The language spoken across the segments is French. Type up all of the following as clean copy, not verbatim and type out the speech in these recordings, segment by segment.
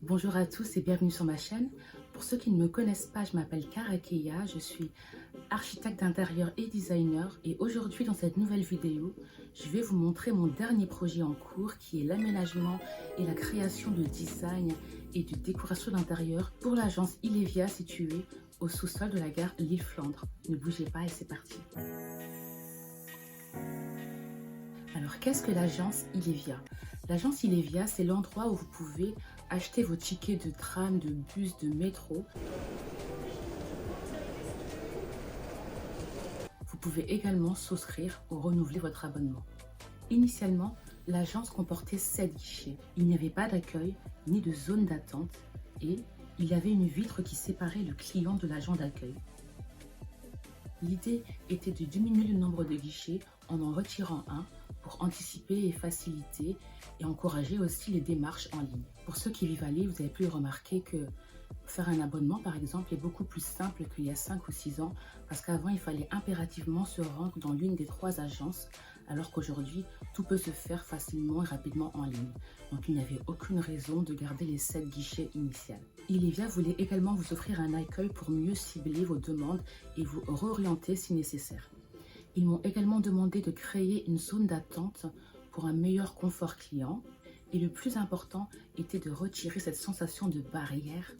Bonjour à tous et bienvenue sur ma chaîne. Pour ceux qui ne me connaissent pas, je m'appelle Karakeya, je suis architecte d'intérieur et designer et aujourd'hui dans cette nouvelle vidéo, je vais vous montrer mon dernier projet en cours qui est l'aménagement et la création de design et de décoration d'intérieur pour l'agence Ilevia située au sous-sol de la gare Lille-Flandre. Ne bougez pas et c'est parti. Alors qu'est-ce que l'agence Ilevia? L'agence Ilevia, c'est l'endroit où vous pouvez acheter vos tickets de tram, de bus, de métro. Vous pouvez également souscrire ou renouveler votre abonnement. Initialement, l'agence comportait 7 guichets. Il n'y avait pas d'accueil ni de zone d'attente et il y avait une vitre qui séparait le client de l'agent d'accueil. L'idée était de diminuer le nombre de guichets en retirant un pour anticiper et faciliter et encourager aussi les démarches en ligne. Pour ceux qui vivent à Lille, vous avez pu remarquer que faire un abonnement par exemple est beaucoup plus simple qu'il y a 5 ou 6 ans parce qu'avant il fallait impérativement se rendre dans l'une des 3 agences alors qu'aujourd'hui tout peut se faire facilement et rapidement en ligne. Donc il n'y avait aucune raison de garder les 7 guichets initiaux. Ilevia voulait également vous offrir un accueil pour mieux cibler vos demandes et vous réorienter si nécessaire. Ils m'ont également demandé de créer une zone d'attente pour un meilleur confort client et le plus important était de retirer cette sensation de barrière,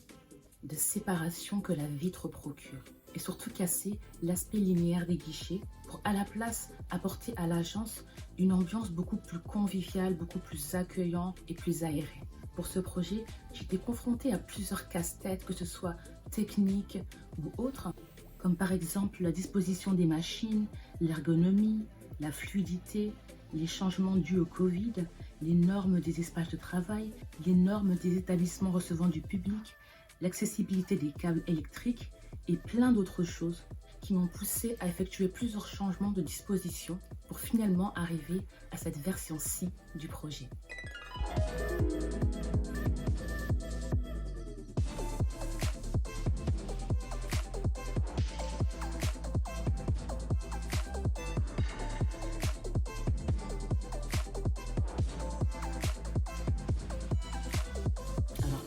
de séparation que la vitre procure et surtout casser l'aspect linéaire des guichets pour à la place apporter à l'agence une ambiance beaucoup plus conviviale, beaucoup plus accueillante et plus aérée. Pour ce projet, j'étais confrontée à plusieurs casse-têtes, que ce soit techniques ou autres, comme par exemple la disposition des machines, l'ergonomie, la fluidité, les changements dus au Covid, les normes des espaces de travail, les normes des établissements recevant du public, l'accessibilité des câbles électriques et plein d'autres choses qui m'ont poussé à effectuer plusieurs changements de disposition pour finalement arriver à cette version-ci du projet.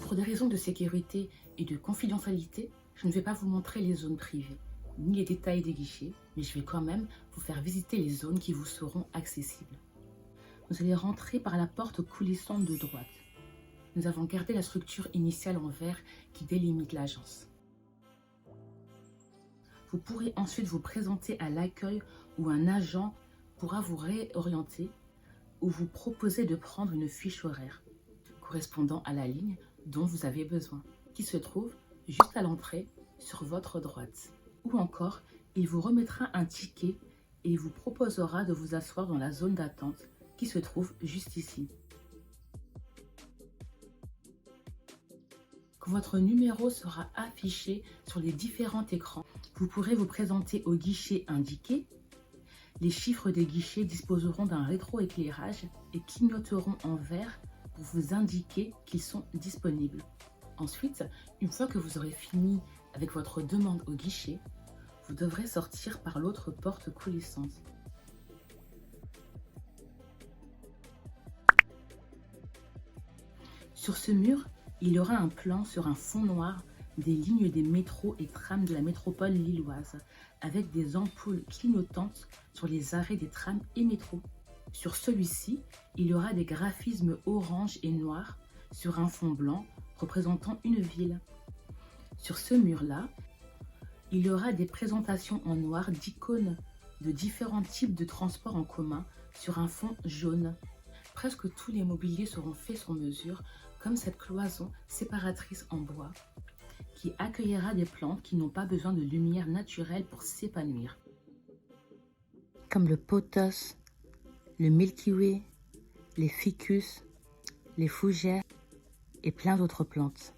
Pour des raisons de sécurité et de confidentialité, je ne vais pas vous montrer les zones privées, ni les détails des guichets, mais je vais quand même vous faire visiter les zones qui vous seront accessibles. Vous allez rentrer par la porte coulissante de droite. Nous avons gardé la structure initiale en verre qui délimite l'agence. Vous pourrez ensuite vous présenter à l'accueil où un agent pourra vous réorienter ou vous proposer de prendre une fiche horaire correspondant à la ligne dont vous avez besoin, qui se trouve juste à l'entrée sur votre droite. Ou encore, il vous remettra un ticket et vous proposera de vous asseoir dans la zone d'attente qui se trouve juste ici. Quand votre numéro sera affiché sur les différents écrans, vous pourrez vous présenter au guichet indiqué. Les chiffres des guichets disposeront d'un rétroéclairage et clignoteront en vert pour vous indiquer qu'ils sont disponibles. Ensuite, une fois que vous aurez fini avec votre demande au guichet, vous devrez sortir par l'autre porte coulissante. Sur ce mur, il y aura un plan sur un fond noir des lignes des métros et trams de la métropole lilloise, avec des ampoules clignotantes sur les arrêts des trams et métros. Sur celui-ci, il y aura des graphismes orange et noir sur un fond blanc représentant une ville. Sur ce mur-là, il y aura des présentations en noir d'icônes de différents types de transports en commun sur un fond jaune. Presque tous les mobiliers seront faits sur mesure, comme cette cloison séparatrice en bois, qui accueillera des plantes qui n'ont pas besoin de lumière naturelle pour s'épanouir. Comme le pothos, le Milky Way, les ficus, les fougères et plein d'autres plantes.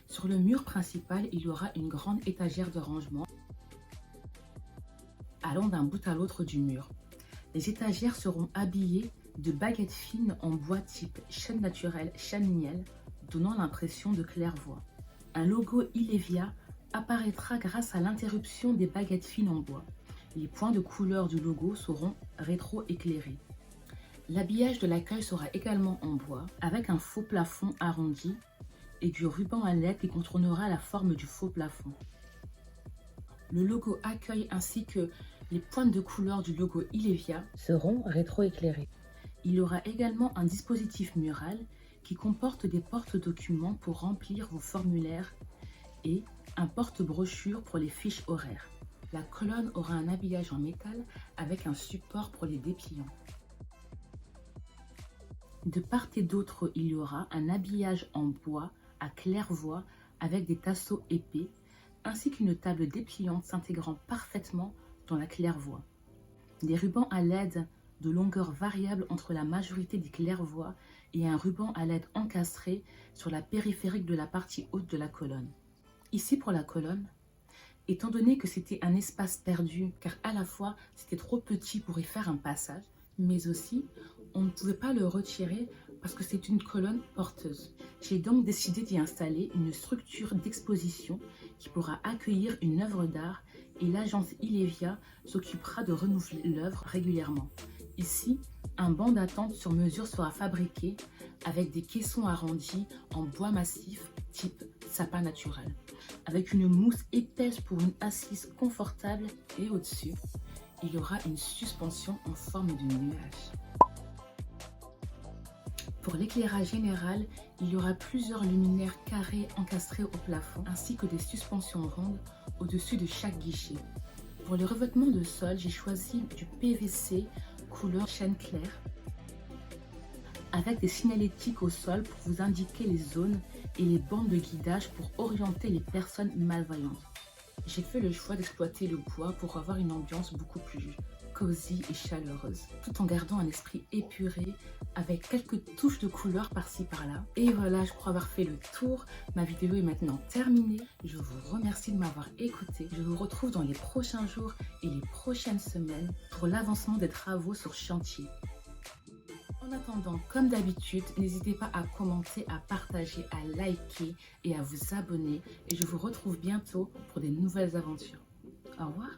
Sur le mur principal, il y aura une grande étagère de rangement allant d'un bout à l'autre du mur. Les étagères seront habillées de baguettes fines en bois type chêne naturel, chêne miel, donnant l'impression de claire-voie. Un logo Ilevia apparaîtra grâce à l'interruption des baguettes fines en bois. Les points de couleur du logo seront rétro-éclairés. L'habillage de l'accueil sera également en bois, avec un faux plafond arrondi et du ruban à LED qui contournera la forme du faux plafond. Le logo accueil ainsi que les pointes de couleur du logo Ilevia seront rétroéclairées. Il y aura également un dispositif mural qui comporte des porte-documents pour remplir vos formulaires et un porte-brochure pour les fiches horaires. La colonne aura un habillage en métal avec un support pour les dépliants. De part et d'autre, il y aura un habillage en bois à claire-voie avec des tasseaux épais, ainsi qu'une table dépliante s'intégrant parfaitement dans la claire-voie. Des rubans à LED de longueur variable entre la majorité des claire-voies et un ruban à LED encastré sur la périphérique de la partie haute de la colonne. Ici pour la colonne, étant donné que c'était un espace perdu, car à la fois c'était trop petit pour y faire un passage, mais aussi on ne pouvait pas le retirer parce que c'est une colonne porteuse. J'ai donc décidé d'y installer une structure d'exposition qui pourra accueillir une œuvre d'art et l'agence Ilevia s'occupera de renouveler l'œuvre régulièrement. Ici, un banc d'attente sur mesure sera fabriqué avec des caissons arrondis en bois massif type sapin naturel, avec une mousse épaisse pour une assise confortable et au-dessus, il y aura une suspension en forme de nuage. Pour l'éclairage général, il y aura plusieurs luminaires carrés encastrés au plafond ainsi que des suspensions rondes au-dessus de chaque guichet. Pour le revêtement de sol, j'ai choisi du PVC couleur chêne clair avec des signalétiques au sol pour vous indiquer les zones et les bandes de guidage pour orienter les personnes malvoyantes. J'ai fait le choix d'exploiter le bois pour avoir une ambiance beaucoup plus cosy et chaleureuse, tout en gardant un esprit épuré avec quelques touches de couleur par-ci par-là. Et voilà, je crois avoir fait le tour. Ma vidéo est maintenant terminée. Je vous remercie de m'avoir écouté. Je vous retrouve dans les prochains jours et les prochaines semaines pour l'avancement des travaux sur chantier. En attendant, comme d'habitude, n'hésitez pas à commenter, à partager, à liker et à vous abonner. Et je vous retrouve bientôt pour des nouvelles aventures. Au revoir.